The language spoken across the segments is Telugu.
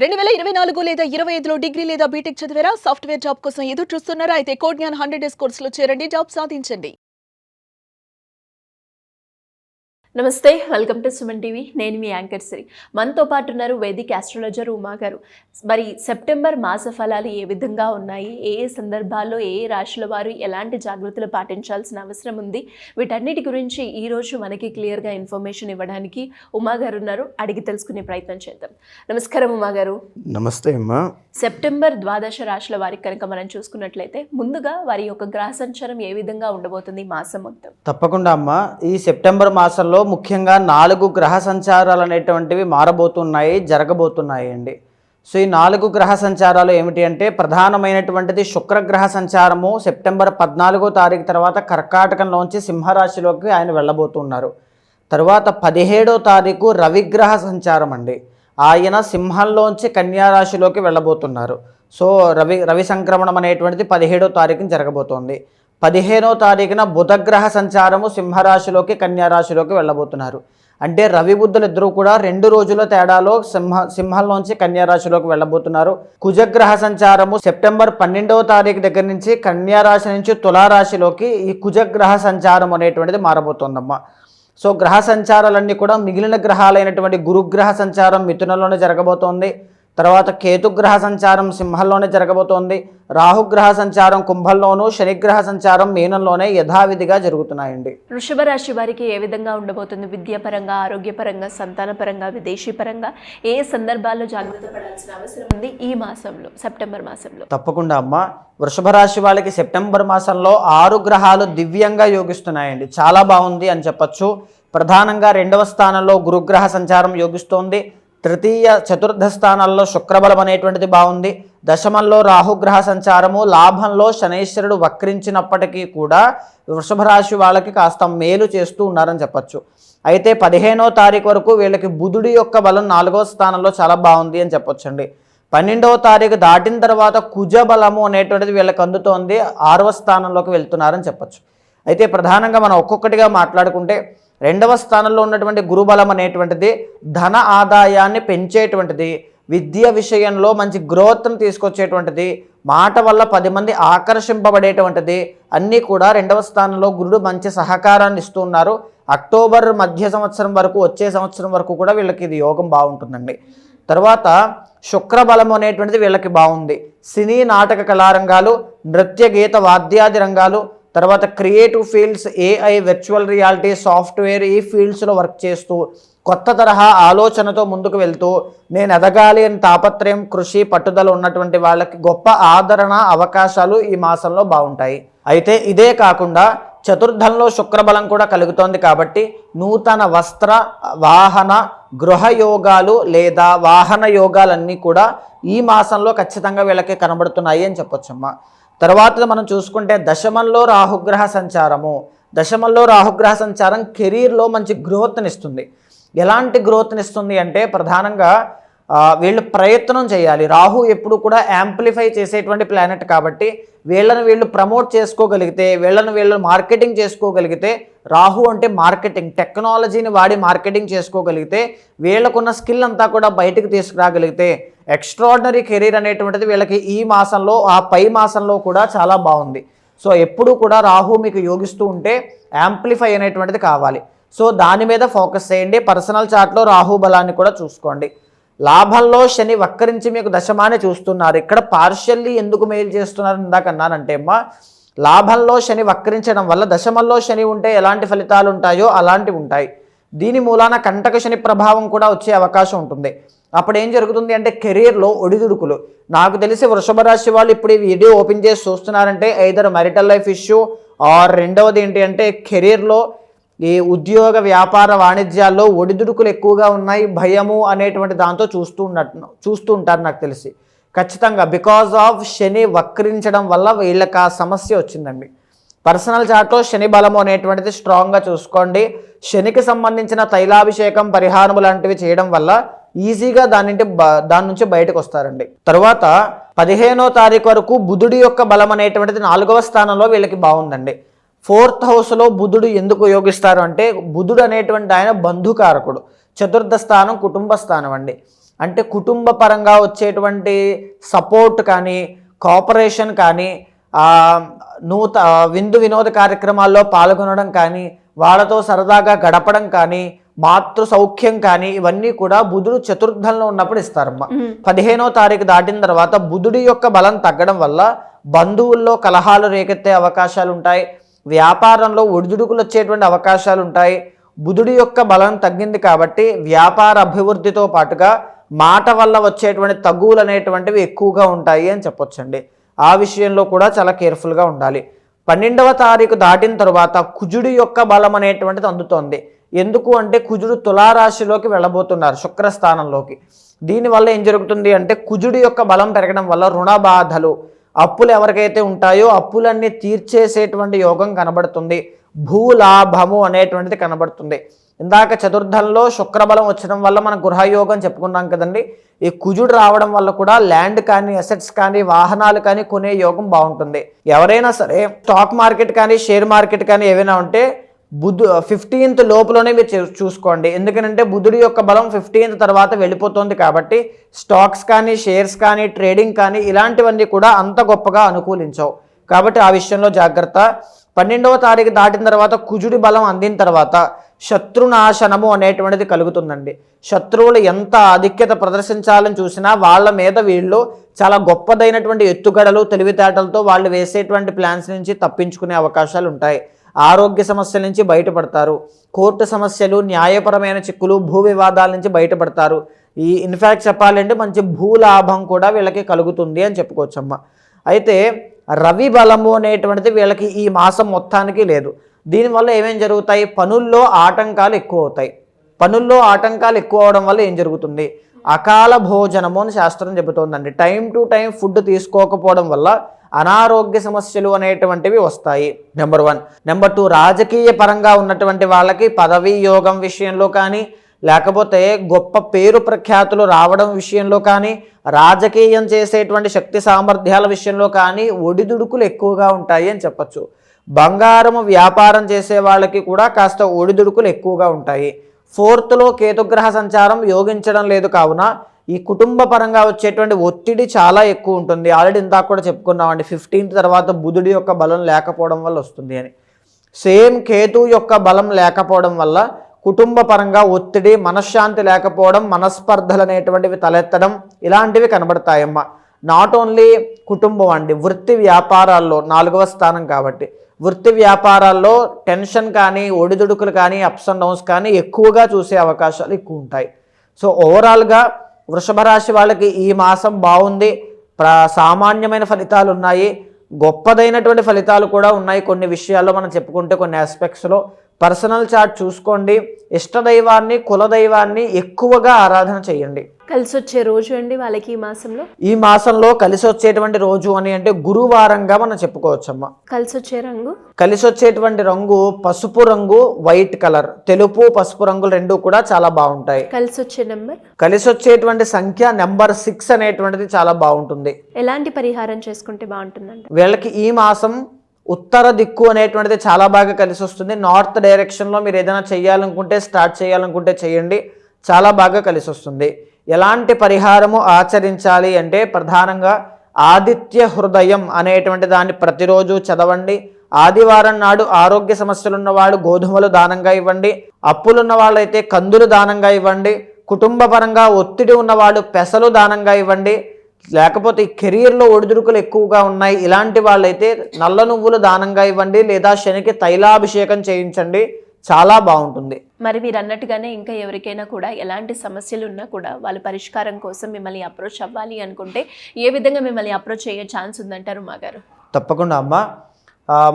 2024 లేదా 25లో డిగ్రీ లేదా బీటెక్ చదివారా? సాఫ్ట్‌వేర్ జాబ్ కోసం ఎదురు చూస్తున్నారా? అయితే కోడ్ జ్ఞాన్ 100 డేస్ కోర్సులో చేరండి, జాబ్ సాధించండి. నమస్తే, వెల్కమ్ టు సుమన్ టీవీ. నేను మీ యాంకర్ శ్రీ. మనతో పాటు ఉన్నారు వేదిక్ ఆస్ట్రాలజర్ ఉమా గారు. మరి సెప్టెంబర్ మాస ఫలాలు ఏ విధంగా ఉన్నాయి, ఏ ఏ సందర్భాల్లో ఏ ఏ రాశుల వారు ఎలాంటి జాగ్రత్తలు పాటించాల్సిన అవసరం ఉంది, వీటన్నిటి గురించి ఈరోజు మనకి క్లియర్గా ఇన్ఫర్మేషన్ ఇవ్వడానికి ఉమా గారు ఉన్నారు. అడిగి తెలుసుకునే ప్రయత్నం చేద్దాం. నమస్కారం ఉమా గారు. నమస్తే అమ్మా. సెప్టెంబర్ ద్వాదశ రాశుల వారికి కనుక మనం చూసుకున్నట్లయితే ముందుగా వారి యొక్క గ్రహ సంచారం ఏ విధంగా ఉండబోతుంది ఈ మాసం మొత్తం? తప్పకుండా అమ్మా. ఈ సెప్టెంబర్ మాసంలో ముఖ్యంగా 4 గ్రహ సంచారాలు అనేటువంటివి మారబోతున్నాయి, జరగబోతున్నాయి అండి. సో ఈ 4 గ్రహ సంచారాలు ఏమిటి అంటే, ప్రధానమైనటువంటిది శుక్రగ్రహ సంచారము సెప్టెంబర్ 14వ తారీఖు తర్వాత కర్కాటకంలోంచి సింహరాశిలోకి ఆయన వెళ్ళబోతున్నారు. తర్వాత 17వ తారీఖు రవిగ్రహ సంచారం అండి. ఆయన సింహంలోంచి కన్యారాశిలోకి వెళ్ళబోతున్నారు. సో రవి సంక్రమణం అనేటువంటిది 17వ తారీఖున జరగబోతోంది. 15వ తారీఖున బుధగ్రహ సంచారము సింహరాశిలోకి కన్యారాశిలోకి వెళ్ళబోతున్నారు. అంటే రవి బుద్ధులు ఇద్దరూ కూడా 2 రోజుల తేడాలో సింహంలోంచి కన్యారాశిలోకి వెళ్ళబోతున్నారు. కుజగ్రహ సంచారము సెప్టెంబర్ 12వ తారీఖు దగ్గర నుంచి కన్యారాశి నుంచి తులారాశిలోకి ఈ కుజగ్రహ సంచారం అనేటువంటిది మారబోతోందమ్మా. సో గ్రహ సంచారాలన్నీ కూడా మిగిలిన గ్రహాలైనటువంటి గురుగ్రహ సంచారం మిథునంలోనే జరగబోతోంది. తర్వాత కేతుగ్రహ సంచారం సింహంలోనే జరగబోతోంది. రాహుగ్రహ సంచారం కుంభంలోను, శనిగ్రహ సంచారం మీనంలోనే యథావిధిగా జరుగుతున్నాయండి. వృషభ రాశి వారికి ఏ విధంగా ఉండబోతుంది? విద్యాపరంగా, ఆరోగ్యపరంగా, సంతానపరంగా, విదేశీ పరంగా ఏ సందర్భాల్లో జాగ్రత్త పడాల్సిన అవసరం ఉంది ఈ మాసంలో, సెప్టెంబర్ మాసంలో? తప్పకుండా అమ్మ. వృషభ రాశి వాళ్ళకి సెప్టెంబర్ మాసంలో 6 గ్రహాలు దివ్యంగా యోగిస్తున్నాయండి. చాలా బాగుంది అని చెప్పచ్చు. ప్రధానంగా 2వ స్థానంలో గురుగ్రహ సంచారం యోగిస్తోంది. తృతీయ, చతుర్థ స్థానాల్లో శుక్రబలం అనేటువంటిది బాగుంది. దశమంలో రాహుగ్రహ సంచారము, లాభంలో శనైశ్వరుడు వక్రించినప్పటికీ కూడా వృషభ రాశి వాళ్ళకి కాస్త మేలు చేస్తూ ఉన్నారని చెప్పచ్చు. అయితే 15వ తారీఖు వరకు వీళ్ళకి బుధుడి యొక్క బలం 4వ స్థానంలో చాలా బాగుంది అని చెప్పొచ్చండి. 12వ తారీఖు దాటిన తర్వాత కుజ బలము అనేటువంటిది వీళ్ళకి అందుతోంది, 6వ స్థానంలోకి వెళ్తున్నారని చెప్పచ్చు. అయితే ప్రధానంగా మనం ఒక్కొక్కటిగా మాట్లాడుకుంటే 2వ స్థానంలో ఉన్నటువంటి గురుబలం అనేటువంటిది ధన ఆదాయాన్ని పెంచేటువంటిది, విద్య విషయంలో మంచి గ్రోత్ను తీసుకొచ్చేటువంటిది, మాట వల్ల 10 మంది ఆకర్షింపబడేటువంటిది, అన్నీ కూడా 2వ స్థానంలో గురుడు మంచి సహకారాన్ని ఇస్తూ ఉన్నారు. అక్టోబర్ మధ్య సంవత్సరం వరకు, వచ్చే సంవత్సరం వరకు కూడా వీళ్ళకి ఇది యోగం బాగుంటుందండి. తర్వాత శుక్రబలం అనేటువంటిది వీళ్ళకి బాగుంది. సినీ నాటక కళారంగాలు, నృత్య గీత వాద్యాది రంగాలు, తర్వాత creative fields, AI, virtual reality, software, ఈ ఫీల్డ్స్లో వర్క్ చేస్తూ కొత్త తరహా ఆలోచనతో ముందుకు వెళ్తూ నేను ఎదగాలి అని తాపత్రయం, కృషి, పట్టుదల ఉన్నటువంటి వాళ్ళకి గొప్ప ఆదరణ, అవకాశాలు ఈ మాసంలో బాగుంటాయి. అయితే ఇదే కాకుండా చతుర్థంలో శుక్రబలం కూడా కలుగుతోంది కాబట్టి నూతన వస్త్ర, వాహన, గృహ యోగాలు లేదా వాహన యోగాలన్నీ కూడా ఈ మాసంలో ఖచ్చితంగా వీళ్ళకి కనబడుతున్నాయి అని చెప్పొచ్చమ్మా. తర్వాత మనం చూసుకుంటే దశమంలో రాహుగ్రహ సంచారము. దశమంలో రాహుగ్రహ సంచారం కెరీర్లో మంచి గ్రోత్ని ఇస్తుంది. ఎలాంటి గ్రోత్ని ఇస్తుంది అంటే, ప్రధానంగా వీళ్ళు ప్రయత్నం చేయాలి. రాహు ఎప్పుడు కూడా యాంప్లిఫై చేసేటువంటి ప్లానెట్ కాబట్టి వీళ్ళు ప్రమోట్ చేసుకోగలిగితే, వీళ్ళు మార్కెటింగ్ చేసుకోగలిగితే, రాహు అంటే మార్కెటింగ్, టెక్నాలజీని వాడి మార్కెటింగ్ చేసుకోగలిగితే, వీళ్ళకున్న స్కిల్ అంతా కూడా బయటకు తీసుకురాగలిగితే ఎక్స్ట్రాడినరీ కెరీర్ అనేటువంటిది వీళ్ళకి ఈ మాసంలో, ఆ పై మాసంలో కూడా చాలా బాగుంది. సో ఎప్పుడు కూడా రాహు మీకు యోగిస్తూ ఉంటే యాంప్లిఫై అనేటువంటిది కావాలి. సో దాని మీద ఫోకస్ చేయండి. పర్సనల్ చార్ట్లో రాహు బలాన్ని కూడా చూసుకోండి. లాభంలో శని వక్రించి మీకు దశమాన్ని చూస్తున్నారు. ఇక్కడ పార్షియల్లీ ఎందుకు మెయిల్ చేస్తున్నారు ఇందాక అన్నానంటే అమ్మా, లాభంలో శని వక్రించడం వల్ల దశమంలో శని ఉంటే ఎలాంటి ఫలితాలు ఉంటాయో అలాంటివి ఉంటాయి. దీని మూలాన కంటక శని ప్రభావం కూడా వచ్చే అవకాశం ఉంటుంది. అప్పుడు ఏం జరుగుతుంది అంటే కెరీర్లో ఒడిదుడుకులు. నాకు తెలిసి వృషభ రాశి వాళ్ళు ఇప్పుడు ఈ వీడియో ఓపెన్ చేసి చూస్తున్నారంటే either marital life issue or రెండవది ఏంటి అంటే కెరీర్లో ఈ ఉద్యోగ, వ్యాపార, వాణిజ్యాల్లో ఒడిదుడుకులు ఎక్కువగా ఉన్నాయి, భయము అనేటువంటి దాంతో చూస్తూ ఉంటారు నాకు తెలిసి. ఖచ్చితంగా బికాజ్ ఆఫ్ శని వక్రించడం వల్ల వీళ్ళకి ఆ సమస్య వచ్చిందండి. పర్సనల్ చార్ట్లో శని బలము అనేటువంటిది స్ట్రాంగ్గా చూసుకోండి. శనికి సంబంధించిన తైలాభిషేకం, పరిహారము లాంటివి చేయడం వల్ల ఈజీగా దాని నుంచి బయటకు వస్తారండి. తర్వాత 15వ తారీఖు వరకు బుధుడి యొక్క బలం అనేటువంటిది 4వ స్థానంలో వీళ్ళకి బాగుందండి. 4th హౌస్లో బుధుడు ఎందుకు యోగిస్తారు అంటే, బుధుడు అనేటువంటి ఆయన బంధుకారకుడు. చతుర్థ స్థానం కుటుంబ స్థానం అండి. అంటే కుటుంబ పరంగా వచ్చేటువంటి సపోర్ట్ కానీ, కోఆపరేషన్ కానీ, విందు వినోద కార్యక్రమాల్లో పాల్గొనడం కానీ, వాళ్ళతో సరదాగా గడపడం కానీ, మాతృ సౌఖ్యం కానీ, ఇవన్నీ కూడా బుధుడు చతుర్థంలో ఉన్నప్పుడు ఇస్తారమ్మా. 15వ తారీఖు దాటిన తర్వాత బుధుడి యొక్క బలం తగ్గడం వల్ల బంధువుల్లో కలహాలు రేకెత్తే అవకాశాలు ఉంటాయి, వ్యాపారంలో ఒడిదుడుకులు వచ్చేటువంటి అవకాశాలు ఉంటాయి. బుధుడి యొక్క బలం తగ్గింది కాబట్టి వ్యాపార అభివృద్ధితో పాటుగా మాట వల్ల వచ్చేటువంటి తగ్గులు అనేటువంటివి ఎక్కువగా ఉంటాయి అని చెప్పొచ్చండి. ఆ విషయంలో కూడా చాలా కేర్ఫుల్గా ఉండాలి. 12వ తారీఖు దాటిన తర్వాత కుజుడి యొక్క బలం అనేటువంటిది అందుతోంది. ఎందుకు అంటే కుజుడు తులారాశిలోకి వెళ్ళబోతున్నారు, శుక్రస్థానంలోకి. దీనివల్ల ఏం జరుగుతుంది అంటే కుజుడి యొక్క బలం పెరగడం వల్ల రుణ బాధలు, అప్పులు ఎవరికైతే ఉంటాయో అప్పులన్నీ తీర్చేసేటువంటి యోగం కనబడుతుంది. భూలాభము అనేటువంటిది కనబడుతుంది. ఇందాక చతుర్థంలో శుక్రబలం వచ్చడం వల్ల మనం గృహయోగం చెప్పుకున్నాం కదండి. ఈ కుజుడు రావడం వల్ల కూడా ల్యాండ్ కానీ, అసెట్స్ కానీ, వాహనాలు కానీ కొనే యోగం బాగుంటుంది. ఎవరైనా సరే స్టాక్ మార్కెట్ కానీ, షేర్ మార్కెట్ కానీ ఏవైనా ఉంటే 15th లోపులోనే మీరు చూసుకోండి. ఎందుకంటే బుధుడి యొక్క బలం 15th తర్వాత వెళ్ళిపోతుంది కాబట్టి స్టాక్స్ కానీ, షేర్స్ కానీ, ట్రేడింగ్ కానీ ఇలాంటివన్నీ కూడా అంత గొప్పగా అనుకూలించవు. కాబట్టి ఆ విషయంలో జాగ్రత్త. 12వ తారీఖు దాటిన తర్వాత కుజుడి బలం అందిన తర్వాత శత్రునాశనము అనేటువంటిది కలుగుతుందండి. శత్రువులు ఎంత ఆధిక్యత ప్రదర్శించాలని చూసినా వాళ్ళ మీద వీళ్ళు చాలా గొప్పదైనటువంటి ఎత్తుగడలు, తెలివితేటలతో వాళ్ళు వేసేటువంటి ప్లాన్స్ నుంచి తప్పించుకునే అవకాశాలు ఉంటాయి. ఆరోగ్య సమస్యల నుంచి బయటపడతారు. కోర్టు సమస్యలు, న్యాయపరమైన చిక్కులు, భూ వివాదాల నుంచి బయటపడతారు. ఇన్ఫ్యాక్ట్ చెప్పాలంటే మంచి భూలాభం కూడా వీళ్ళకి కలుగుతుంది అని చెప్పుకోవచ్చమ్మ. అయితే రవి బలము అనేటువంటిది వీళ్ళకి ఈ మాసం మొత్తానికి లేదు. దీనివల్ల ఏమేం జరుగుతాయి? పనుల్లో ఆటంకాలు ఎక్కువ అవుతాయి. పనుల్లో ఆటంకాలు ఎక్కువ అవడం వల్ల ఏం జరుగుతుంది? అకాల భోజనము అని శాస్త్రం చెబుతోందండి. టైం టు టైం ఫుడ్ తీసుకోకపోవడం వల్ల అనారోగ్య సమస్యలు అనేటువంటివి వస్తాయి. నెంబర్ 1. నెంబర్ 2, రాజకీయ పరంగా ఉన్నటువంటి వాళ్ళకి పదవీ యోగం విషయంలో కానీ, లేకపోతే గొప్ప పేరు ప్రఖ్యాతులు రావడం విషయంలో కానీ, రాజకీయం చేసేటువంటి శక్తి సామర్థ్యాల విషయంలో కానీ ఒడిదుడుకులు ఎక్కువగా ఉంటాయి అని చెప్పచ్చు. బంగారము వ్యాపారం చేసే వాళ్ళకి కూడా కాస్త ఒడిదుడుకులు ఎక్కువగా ఉంటాయి. 4th కేతుగ్రహ సంచారం యోగించడం లేదు కావున ఈ కుటుంబ పరంగా వచ్చేటువంటి ఒత్తిడి చాలా ఎక్కువ ఉంటుంది. ఆల్రెడీ ఇందాక కూడా చెప్పుకున్నామండి, 15th తర్వాత బుధుడి యొక్క బలం లేకపోవడం వల్ల వస్తుంది అని. సేమ్ కేతు యొక్క బలం లేకపోవడం వల్ల కుటుంబ పరంగా ఒత్తిడి, మనశ్శాంతి లేకపోవడం, మనస్పర్ధలు అనేటువంటివి తలెత్తడం ఇలాంటివి కనబడతాయమ్మ. నాట్ ఓన్లీ కుటుంబం అండి, వృత్తి వ్యాపారాల్లో 4వ స్థానం కాబట్టి వృత్తి వ్యాపారాల్లో టెన్షన్ కానీ, ఒడిదుడుకులు కానీ, అప్స్ అండ్ డౌన్స్ కానీ ఎక్కువగా చూసే అవకాశాలు ఎక్కువ ఉంటాయి. సో ఓవరాల్గా వృషభ రాశి వాళ్ళకి ఈ మాసం బాగుంది. సామాన్యమైన ఫలితాలు ఉన్నాయి, గొప్పదైనటువంటి ఫలితాలు కూడా ఉన్నాయి. కొన్ని విషయాల్లో మనం చెప్పుకుంటే కొన్ని ఆస్పెక్ట్స్లో పర్సనల్ చార్ట్ చూసుకోండి. ఇష్టదైవాన్ని, కులదైవాన్ని ఎక్కువగా ఆరాధన చేయండి. కలిసి వచ్చే రోజు అండి వాళ్ళకి ఈ మాసంలో కలిసి వచ్చేటువంటి రోజు అని అంటే గురువారంగా మనం చెప్పుకోవచ్చమ్మా. కలిసి వచ్చే రంగు, కలిసి వచ్చేటువంటి రంగు పసుపు రంగు, వైట్ కలర్. తెలుపు, పసుపు రంగులు రెండు కూడా చాలా బాగుంటాయి. కలిసి వచ్చే నెంబర్, కలిసి వచ్చేటువంటి సంఖ్య నెంబర్ 6 అనేటువంటిది చాలా బాగుంటుంది. ఎలాంటి పరిహారం చేసుకుంటే బాగుంటుందండి వీళ్ళకి ఈ మాసం? ఉత్తర దిక్కు అనేటువంటిది చాలా బాగా కలిసి వస్తుంది. నార్త్ డైరెక్షన్లో మీరు ఏదైనా చేయాలనుకుంటే, స్టార్ట్ చేయాలనుకుంటే చేయండి, చాలా బాగా కలిసి వస్తుంది. ఎలాంటి పరిహారము ఆచరించాలి అంటే ప్రధానంగా ఆదిత్య హృదయం అనేటువంటి దాన్ని ప్రతిరోజు చదవండి. ఆదివారం నాడు ఆరోగ్య సమస్యలు ఉన్నవాళ్ళు గోధుమలు దానంగా ఇవ్వండి. అప్పులున్న వాళ్ళైతే కందులు దానంగా ఇవ్వండి. కుటుంబ పరంగా ఒత్తిడి ఉన్నవాళ్ళు పెసలు దానంగా ఇవ్వండి. లేకపోతే కెరీర్లో ఒడిదుడుకులు ఎక్కువగా ఉన్నాయి ఇలాంటి వాళ్ళైతే నల్ల నువ్వులు దానంగా ఇవ్వండి, లేదా శనికి తైలాభిషేకం చేయించండి, చాలా బాగుంటుంది. మరి మీరు అన్నట్టుగానే ఇంకా ఎవరికైనా కూడా ఎలాంటి సమస్యలు ఉన్నా కూడా వాళ్ళ పరిష్కారం కోసం మిమ్మల్ని అప్రోచ్ అవ్వాలి అనుకుంటే ఏ విధంగా మిమ్మల్ని అప్రోచ్ అయ్యే ఛాన్స్ ఉందంటారు మా గారు? తప్పకుండా అమ్మ.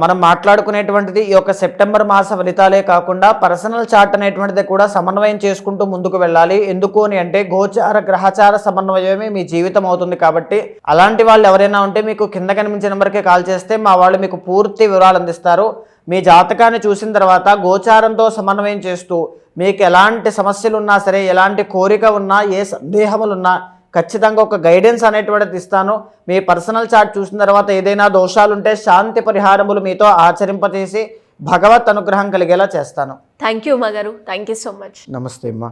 మనం మాట్లాడుకునేటువంటిది ఈ యొక్క సెప్టెంబర్ మాస ఫలితాలే కాకుండా పర్సనల్ చార్ట్ అనేటువంటిది కూడా సమన్వయం చేసుకుంటూ ముందుకు వెళ్ళాలి. ఎందుకు అని అంటే గోచార గ్రహచార సమన్వయమే మీ జీవితం అవుతుంది. కాబట్టి అలాంటి వాళ్ళు ఎవరైనా ఉంటే మీకు కింద కనిపించే నెంబర్కి కాల్ చేస్తే మా వాళ్ళు మీకు పూర్తి వివరాలు అందిస్తారు. మీ జాతకాన్ని చూసిన తర్వాత గోచారంతో సమన్వయం చేస్తూ మీకు ఎలాంటి సమస్యలు ఉన్నా సరే, ఎలాంటి కోరిక ఉన్నా, ఏ సందేహములు ఉన్నా ఖచ్చితంగా ఒక గైడెన్స్ అనేటువంటిది ఇస్తాను. మీ పర్సనల్ చార్ట్ చూసిన తర్వాత ఏదైనా దోషాలుంటే శాంతి పరిహారములు మీతో ఆచరింపచేసి భగవత్ అనుగ్రహం కలిగేలా చేస్తాను. థ్యాంక్ యూ మా గారు, థ్యాంక్ యూ సో మచ్. నమస్తే అమ్మా.